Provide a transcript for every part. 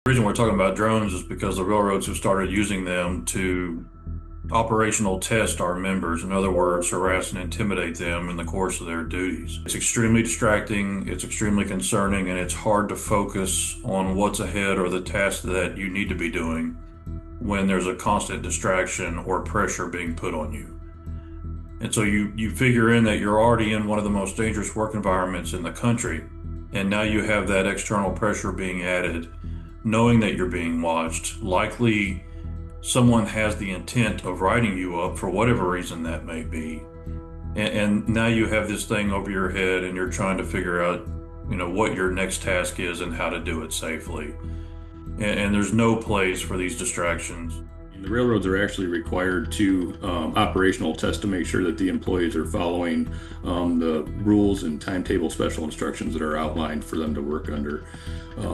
The reason we're talking about drones is because the railroads have started using them to operational test our members. In other words, harass and intimidate them in the course of their duties. It's extremely distracting, it's extremely concerning, and it's hard to focus on what's ahead or the task that you need to be doing when there's a constant distraction or pressure being put on you. And so you figure in that you're already in one of the most dangerous work environments in the country, and now you have that external pressure being added, knowing that you're being watched. Likely someone has the intent of writing you up for whatever reason that may be. And now you have this thing over your head and you're trying to figure out, what your next task is and how to do it safely. And there's no place for these distractions. The railroads are actually required to operational test to make sure that the employees are following the rules and timetable special instructions that are outlined for them to work under.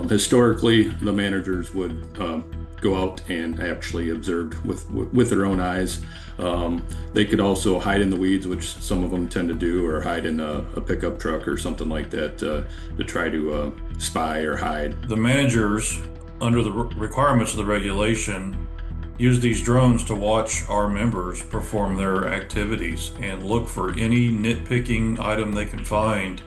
Historically, the managers would go out and actually observe with their own eyes. They could also hide in the weeds, which some of them tend to do, or hide in a pickup truck or something like that to try to spy or hide. The managers, under the requirements of the regulation, use these drones to watch our members perform their activities and look for any nitpicking item they can find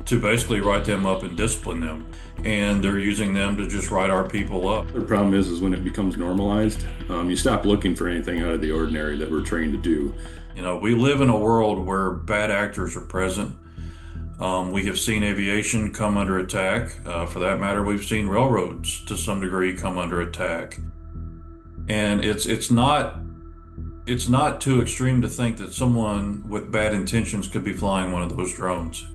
to basically write them up and discipline them. And they're using them to just write our people up. The problem is when it becomes normalized, you stop looking for anything out of the ordinary that we're trained to do. We live in a world where bad actors are present. We have seen aviation come under attack. For that matter, we've seen railroads to some degree come under attack. And it's not too extreme to think that someone with bad intentions could be flying one of those drones.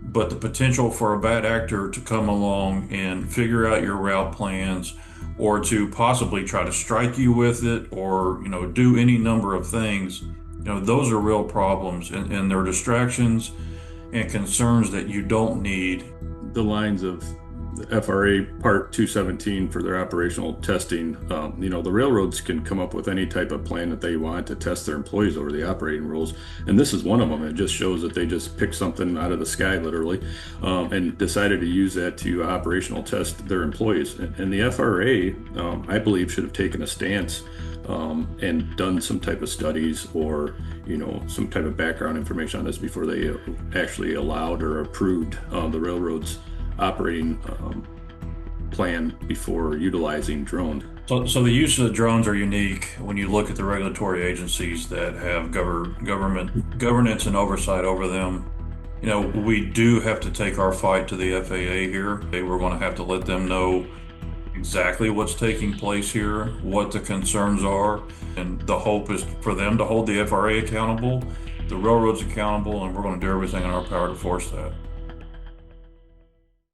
But the potential for a bad actor to come along and figure out your route plans, or to possibly try to strike you with it, or do any number of things, those are real problems, and they're distractions and concerns that you don't need. The lines of the FRA Part 217 for their operational testing, the railroads can come up with any type of plan that they want to test their employees over the operating rules. And this is one of them. It just shows that they just picked something out of the sky, literally, and decided to use that to operational test their employees. And the FRA, I believe, should have taken a stance and done some type of studies or some type of background information on this before they actually allowed or approved the railroads operating plan before utilizing drones. So the use of the drones are unique when you look at the regulatory agencies that have government governance and oversight over them. We do have to take our fight to the FAA here. We're going to have to let them know exactly what's taking place here, what the concerns are, and the hope is for them to hold the FRA accountable, the railroads accountable, and we're going to do everything in our power to force that.